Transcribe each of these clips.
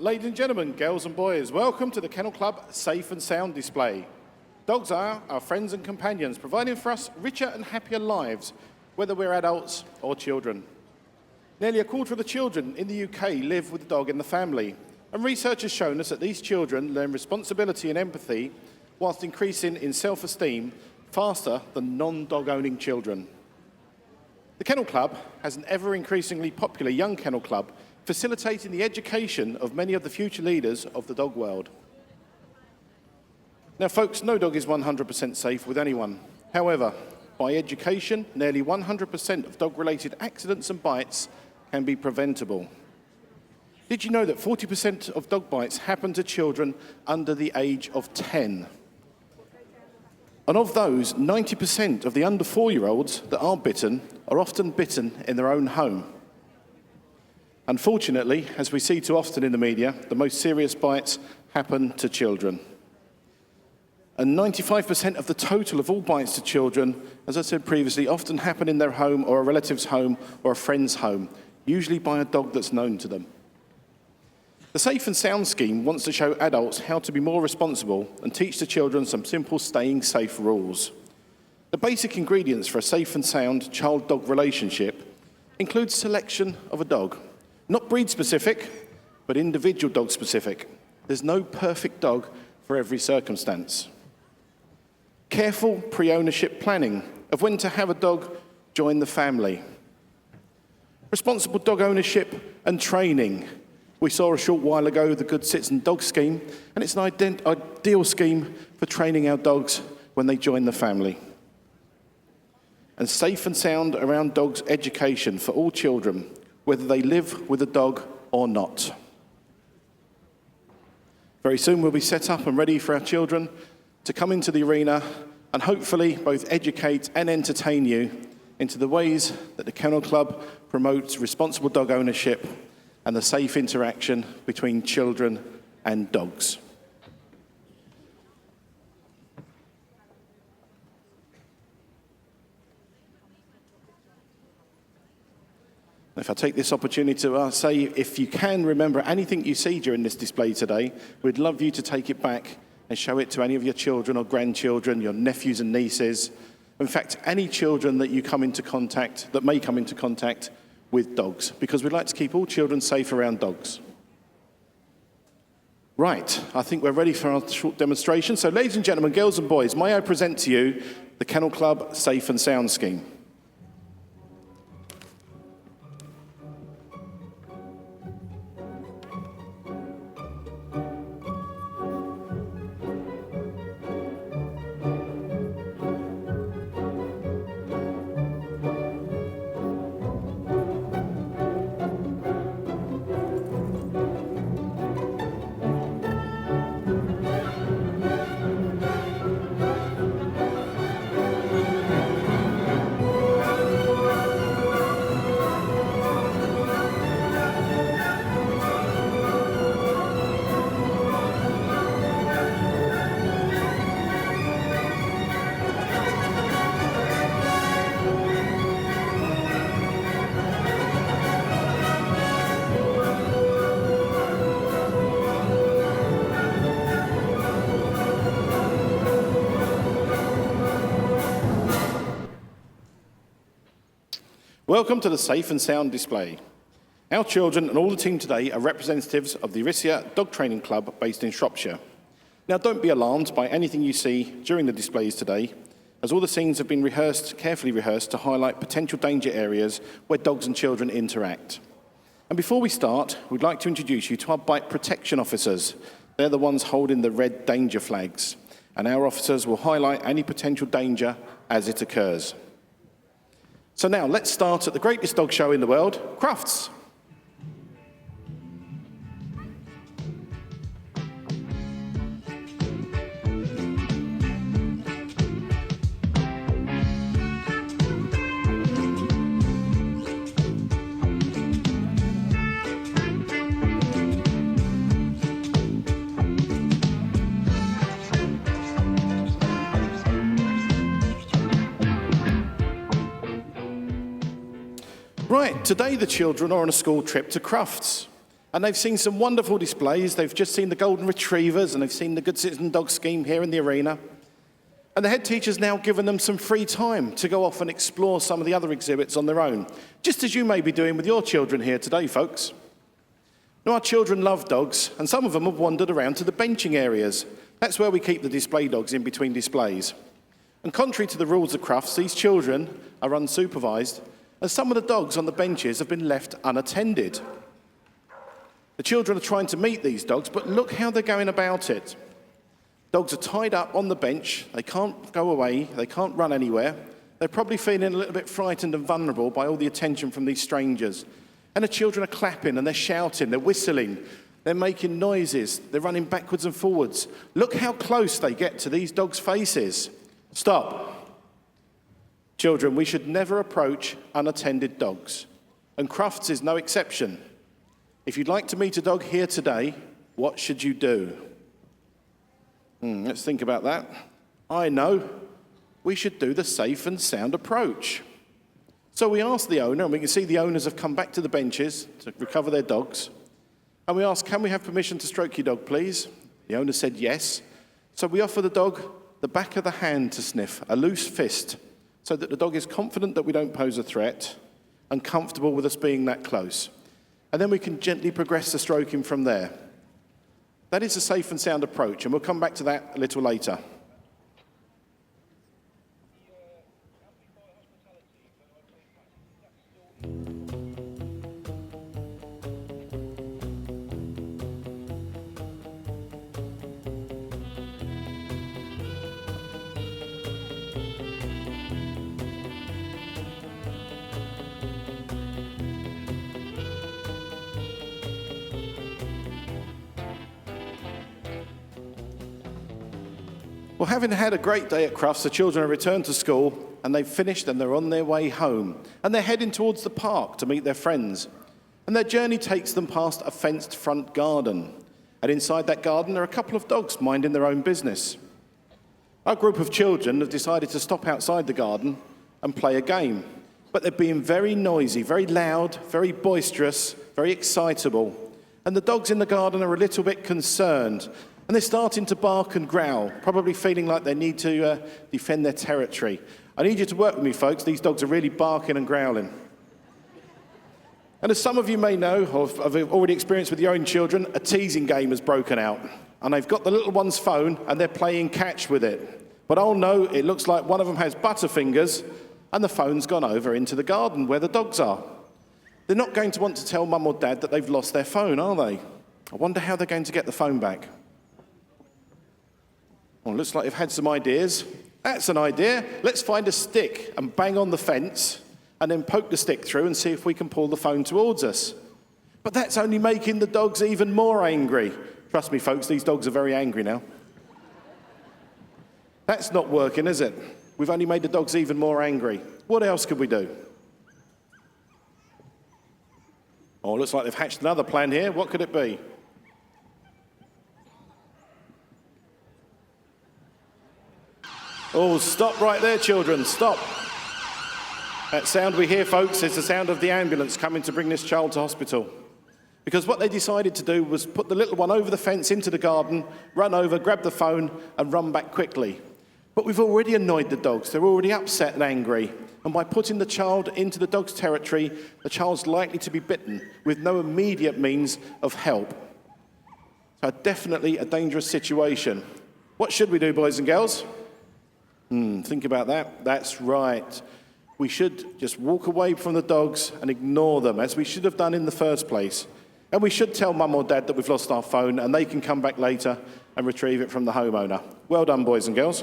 Ladies and gentlemen, girls and boys, welcome to the Kennel Club Safe and Sound display. Dogs are our friends and companions, providing for us richer and happier lives, whether we're adults or children. Nearly a quarter of the children in the UK live with a dog in the family, and research has shown us that these children learn responsibility and empathy whilst increasing in self-esteem faster than non-dog-owning children. The Kennel Club has an ever-increasingly popular young kennel club facilitating the education of many of the future leaders of the dog world. Now, folks, no dog is 100% safe with anyone. However, by education, nearly 100% of dog-related accidents and bites can be preventable. Did you know that 40% of dog bites happen to children under the age of 10? And of those, 90% of the under 4-year-olds that are bitten are often bitten in their own home. Unfortunately, as we see too often in the media, the most serious bites happen to children. And 95% of the total of all bites to children, as I said previously, often happen in their home or a relative's home or a friend's home, usually by a dog that's known to them. The Safe and Sound scheme wants to show adults how to be more responsible and teach the children some simple staying safe rules. The basic ingredients for a safe and sound child-dog relationship include selection of a dog. Not breed-specific, but individual dog-specific. There's no perfect dog for every circumstance. Careful pre-ownership planning of when to have a dog join the family. Responsible dog ownership and training. We saw a short while ago the Good Citizen Dog Scheme, and it's an ideal scheme for training our dogs when they join the family. And safe and sound around dogs' education for all children, whether they live with a dog or not. Very soon we'll be set up and ready for our children to come into the arena and hopefully both educate and entertain you into the ways that the Kennel Club promotes responsible dog ownership and the safe interaction between children and dogs. If I take this opportunity to say, if you can remember anything you see during this display today, we'd love you to take it back and show it to any of your children or grandchildren, your nephews and nieces. In fact, any children that you come into contact, that may come into contact with dogs, because we'd like to keep all children safe around dogs. Right, I think we're ready for our short demonstration. So ladies and gentlemen, girls and boys, may I present to you the Kennel Club Safe and Sound Scheme. Welcome to the Safe and Sound display. Our children and all the team today are representatives of the Irisia Dog Training Club based in Shropshire. Now, don't be alarmed by anything you see during the displays today, as all the scenes have been carefully rehearsed to highlight potential danger areas where dogs and children interact. And before we start, we'd like to introduce you to our bite protection officers. They're the ones holding the red danger flags, and our officers will highlight any potential danger as it occurs. So now, let's start at the greatest dog show in the world, Crufts. Right, today the children are on a school trip to Crufts. And they've seen some wonderful displays. They've just seen the golden retrievers, and they've seen the Good Citizen Dog Scheme here in the arena. And the head teacher's now given them some free time to go off and explore some of the other exhibits on their own, just as you may be doing with your children here today, folks. Now, our children love dogs, and some of them have wandered around to the benching areas. That's where we keep the display dogs in between displays. And contrary to the rules of Crufts, these children are unsupervised, and some of the dogs on the benches have been left unattended. The children are trying to meet these dogs, but look how they're going about it. Dogs are tied up on the bench, they can't go away, they can't run anywhere. They're probably feeling a little bit frightened and vulnerable by all the attention from these strangers. And the children are clapping and they're shouting, they're whistling, they're making noises, they're running backwards and forwards. Look how close they get to these dogs' faces. Stop. Children, we should never approach unattended dogs. And Crufts is no exception. If you'd like to meet a dog here today, what should you do? Let's think about that. I know. We should do the safe and sound approach. So we asked the owner, and we can see the owners have come back to the benches to recover their dogs. And we asked, can we have permission to stroke your dog, please? The owner said yes. So we offer the dog the back of the hand to sniff, a loose fist, so that the dog is confident that we don't pose a threat and comfortable with us being that close. And then we can gently progress the stroking from there. That is a safe and sound approach, and we'll come back to that a little later. Well, having had a great day at Crufts, the children have returned to school, and they've finished and they're on their way home. And they're heading towards the park to meet their friends. And their journey takes them past a fenced front garden. And inside that garden are a couple of dogs minding their own business. Our group of children have decided to stop outside the garden and play a game. But they're being very noisy, very loud, very boisterous, very excitable. And the dogs in the garden are a little bit concerned. And they're starting to bark and growl, probably feeling like they need to defend their territory. I need you to work with me, folks. These dogs are really barking and growling. And as some of you may know, or have already experienced with your own children, a teasing game has broken out. And they've got the little one's phone, and they're playing catch with it. But oh no, it looks like one of them has butterfingers, and the phone's gone over into the garden where the dogs are. They're not going to want to tell mum or dad that they've lost their phone, are they? I wonder how they're going to get the phone back. Well, looks like they've had some ideas. That's an idea. Let's find a stick and bang on the fence and then poke the stick through and see if we can pull the phone towards us. But that's only making the dogs even more angry. Trust me, folks, these dogs are very angry now. That's not working, is it? We've only made the dogs even more angry. What else could we do? Oh, looks like they've hatched another plan here. What could it be? Oh, stop right there, children, stop. That sound we hear, folks, is the sound of the ambulance coming to bring this child to hospital. Because what they decided to do was put the little one over the fence into the garden, run over, grab the phone, and run back quickly. But we've already annoyed the dogs. They're already upset and angry. And by putting the child into the dog's territory, the child's likely to be bitten with no immediate means of help. So definitely a dangerous situation. What should we do, boys and girls? Think about that. That's right. We should just walk away from the dogs and ignore them, as we should have done in the first place. And we should tell mum or dad that we've lost our phone, and they can come back later and retrieve it from the homeowner. Well done, boys and girls.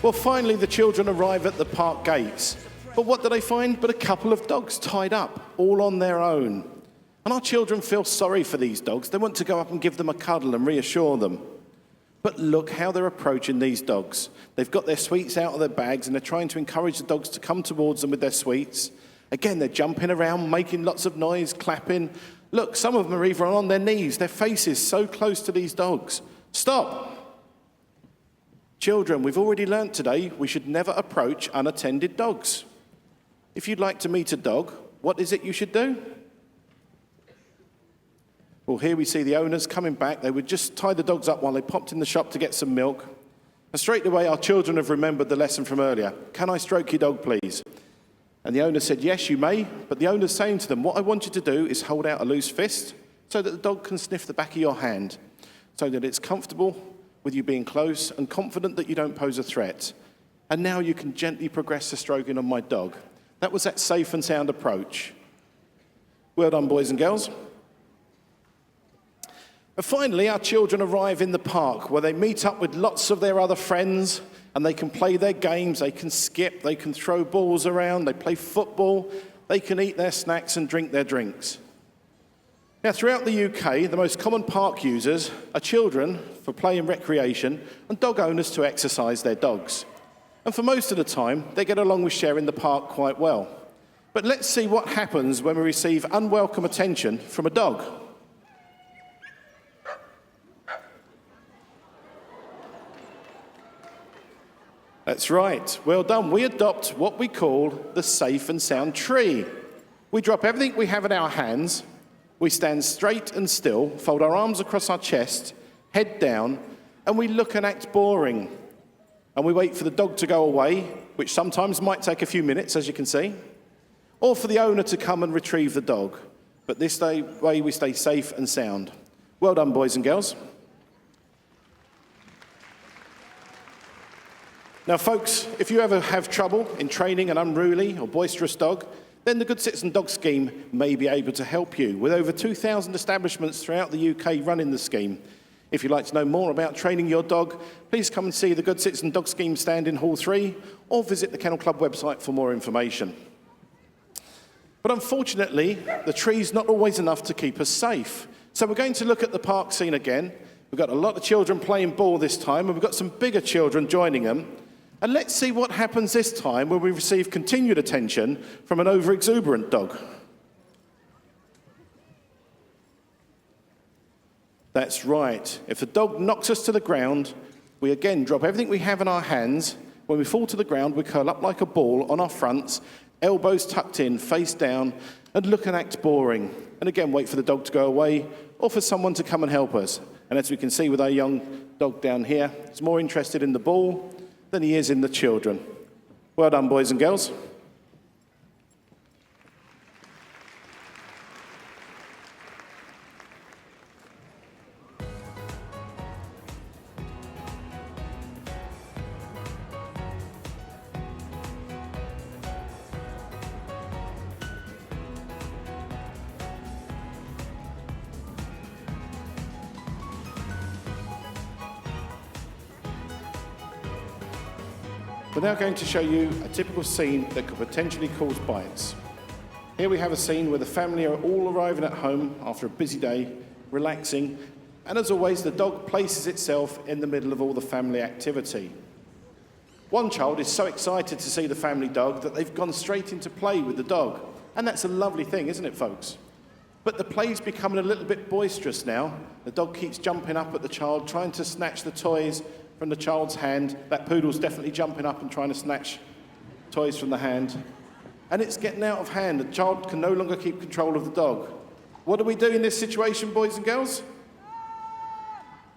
Well, finally, the children arrive at the park gates. But what do they find but a couple of dogs tied up, all on their own? And our children feel sorry for these dogs. They want to go up and give them a cuddle and reassure them. But look how they're approaching these dogs. They've got their sweets out of their bags and they're trying to encourage the dogs to come towards them with their sweets. Again, they're jumping around, making lots of noise, clapping. Look, some of them are even on their knees, their faces so close to these dogs. Stop! Children, we've already learnt today we should never approach unattended dogs. If you'd like to meet a dog, what is it you should do? Well, here we see the owners coming back. They would just tie the dogs up while they popped in the shop to get some milk. And straight away, our children have remembered the lesson from earlier. Can I stroke your dog, please? And the owner said, yes, you may. But the owner's saying to them, what I want you to do is hold out a loose fist so that the dog can sniff the back of your hand, so that it's comfortable with you being close and confident that you don't pose a threat. And now you can gently progress the stroking on my dog. That was that safe and sound approach. Well done, boys and girls. And finally, our children arrive in the park where they meet up with lots of their other friends and they can play their games, they can skip, they can throw balls around, they play football, they can eat their snacks and drink their drinks. Now, throughout the UK, the most common park users are children for play and recreation and dog owners to exercise their dogs. And for most of the time, they get along with sharing the park quite well. But let's see what happens when we receive unwelcome attention from a dog. That's right. Well done. We adopt what we call the safe and sound tree. We drop everything we have in our hands. We stand straight and still, fold our arms across our chest, head down, and we look and act boring. And we wait for the dog to go away, which sometimes might take a few minutes, as you can see, or for the owner to come and retrieve the dog. But this way we stay safe and sound. Well done, boys and girls. Now, folks, if you ever have trouble in training an unruly or boisterous dog, then the Good Citizen Dog Scheme may be able to help you, with over 2,000 establishments throughout the UK running the scheme. If you'd like to know more about training your dog, please come and see the Good Citizen Dog Scheme stand in Hall 3 or visit the Kennel Club website for more information. But unfortunately, the tree's not always enough to keep us safe. So we're going to look at the park scene again. We've got a lot of children playing ball this time, and we've got some bigger children joining them. And let's see what happens this time when we receive continued attention from an over-exuberant dog. That's right. If the dog knocks us to the ground, we again drop everything we have in our hands. When we fall to the ground, we curl up like a ball on our fronts, elbows tucked in, face down, and look and act boring. And again, wait for the dog to go away or for someone to come and help us. And as we can see with our young dog down here, he's more interested in the ball than he is in the children. Well done, boys and girls. We're now going to show you a typical scene that could potentially cause bites. Here we have a scene where the family are all arriving at home after a busy day, relaxing, and as always, the dog places itself in the middle of all the family activity. One child is so excited to see the family dog that they've gone straight into play with the dog, and that's a lovely thing, isn't it, folks? But the play's becoming a little bit boisterous now. The dog keeps jumping up at the child, trying to snatch the toys from the child's hand. That poodle's definitely jumping up and trying to snatch toys from the hand. And it's getting out of hand. The child can no longer keep control of the dog. What do we do in this situation, boys and girls?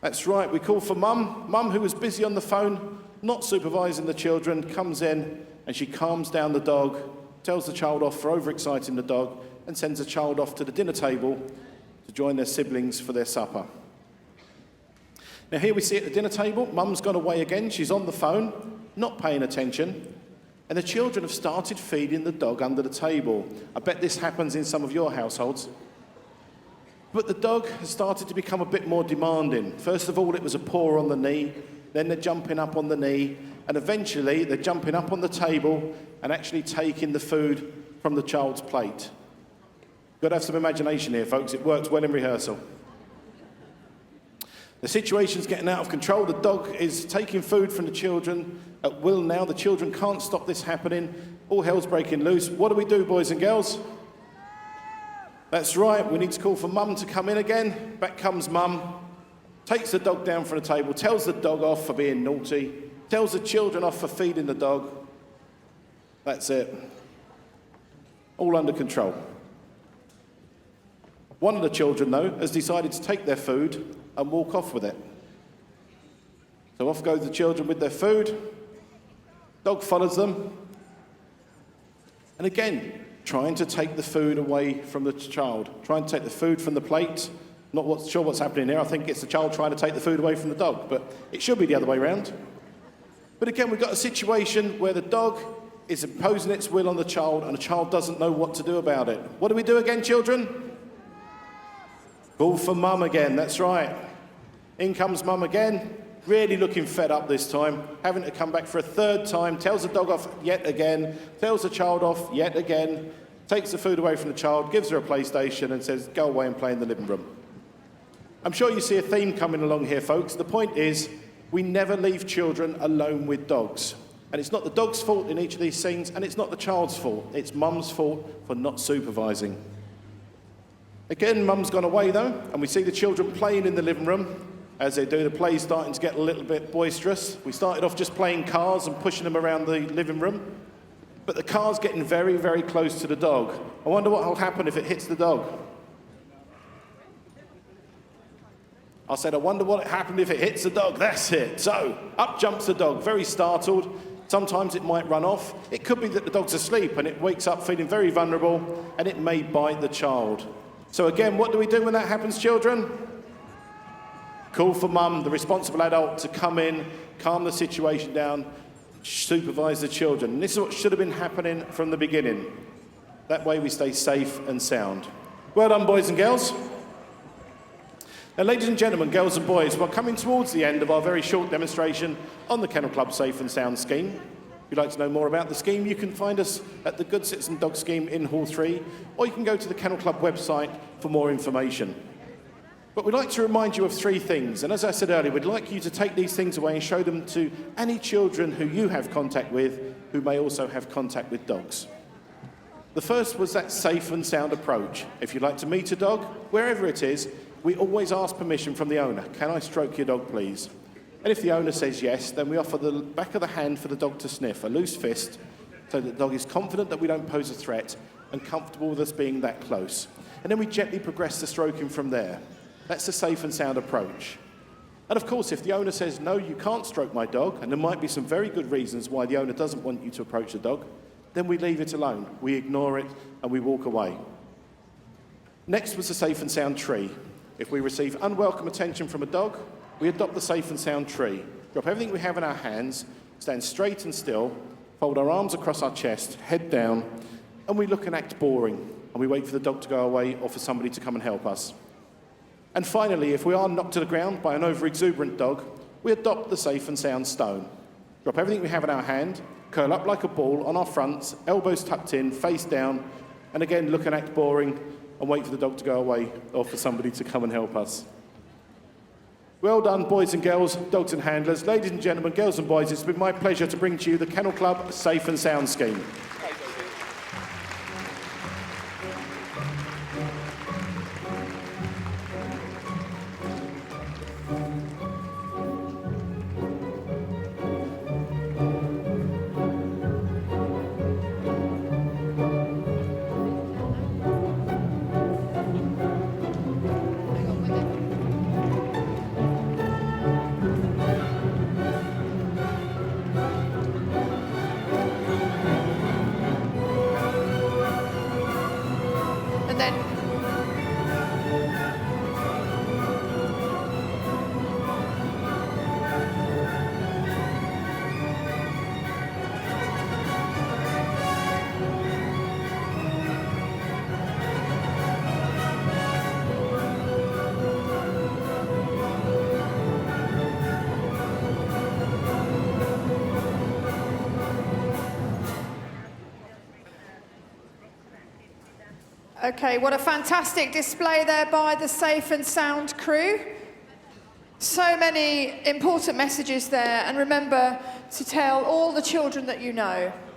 That's right, we call for Mum. Mum, who was busy on the phone, not supervising the children, comes in and she calms down the dog, tells the child off for overexciting the dog, and sends the child off to the dinner table to join their siblings for their supper. Now here we see at the dinner table, Mum's gone away again, she's on the phone, not paying attention, and the children have started feeding the dog under the table. I bet this happens in some of your households. But the dog has started to become a bit more demanding. First of all, it was a paw on the knee, then they're jumping up on the knee, and eventually they're jumping up on the table and actually taking the food from the child's plate. Got to have some imagination here, folks, it works well in rehearsal. The situation's getting out of control. The dog is taking food from the children at will now. The children can't stop this happening. All hell's breaking loose. What do we do, boys and girls? That's right, we need to call for mum to come in again. Back comes mum, takes the dog down from the table, tells the dog off for being naughty, tells the children off for feeding the dog. That's it. All under control. One of the children, though, has decided to take their food and walk off with it. So off go the children with their food. Dog follows them. And again, trying to take the food away from the child, trying to take the food from the plate. Not sure what's happening here. I think it's the child trying to take the food away from the dog, but it should be the other way around. But again, we've got a situation where the dog is imposing its will on the child and the child doesn't know what to do about it. What do we do again, children? Call for mum again, that's right. In comes mum again, really looking fed up this time, having to come back for a third time, tells the dog off yet again, tells the child off yet again, takes the food away from the child, gives her a PlayStation and says, go away and play in the living room. I'm sure you see a theme coming along here, folks. The point is, we never leave children alone with dogs. And it's not the dog's fault in each of these scenes, and it's not the child's fault. It's mum's fault for not supervising. Again, mum's gone away though, and we see the children playing in the living room. As they do, the play's starting to get a little bit boisterous. We started off just playing cars and pushing them around the living room. But the car's getting very, very close to the dog. I wonder what will happen if it hits the dog. I said, I wonder what happened if it hits the dog. That's it. So, up jumps the dog, very startled. Sometimes it might run off. It could be that the dog's asleep and it wakes up feeling very vulnerable and it may bite the child. So again, what do we do when that happens, children? Call for mum, the responsible adult, to come in, calm the situation down, supervise the children. And this is what should have been happening from the beginning. That way we stay safe and sound. Well done, boys and girls. Now, ladies and gentlemen, girls and boys, we're coming towards the end of our very short demonstration on the Kennel Club Safe and Sound scheme. If you'd like to know more about the scheme, you can find us at the Good Citizen Dog Scheme in Hall 3, or you can go to the Kennel Club website for more information. But we'd like to remind you of three things, and as I said earlier, we'd like you to take these things away and show them to any children who you have contact with, who may also have contact with dogs. The first was that safe and sound approach. If you'd like to meet a dog, wherever it is, we always ask permission from the owner. Can I stroke your dog, please? And if the owner says yes, then we offer the back of the hand for the dog to sniff, a loose fist, so that the dog is confident that we don't pose a threat and comfortable with us being that close. And then we gently progress the stroking from there. That's the safe and sound approach. And of course, if the owner says, no, you can't stroke my dog, and there might be some very good reasons why the owner doesn't want you to approach the dog, then we leave it alone. We ignore it and we walk away. Next was the safe and sound tree. If we receive unwelcome attention from a dog, we adopt the safe and sound tree. Drop everything we have in our hands, stand straight and still, fold our arms across our chest, head down, and we look and act boring, and we wait for the dog to go away or for somebody to come and help us. And finally, if we are knocked to the ground by an over-exuberant dog, we adopt the safe and sound stone. Drop everything we have in our hand, curl up like a ball on our fronts, elbows tucked in, face down, and again look and act boring and wait for the dog to go away or for somebody to come and help us. Well done, boys and girls, dogs and handlers. Ladies and gentlemen, girls and boys, it's been my pleasure to bring to you the Kennel Club Safe and Sound scheme. Okay, what a fantastic display there by the Safe and Sound crew. So many important messages there, and remember to tell all the children that you know.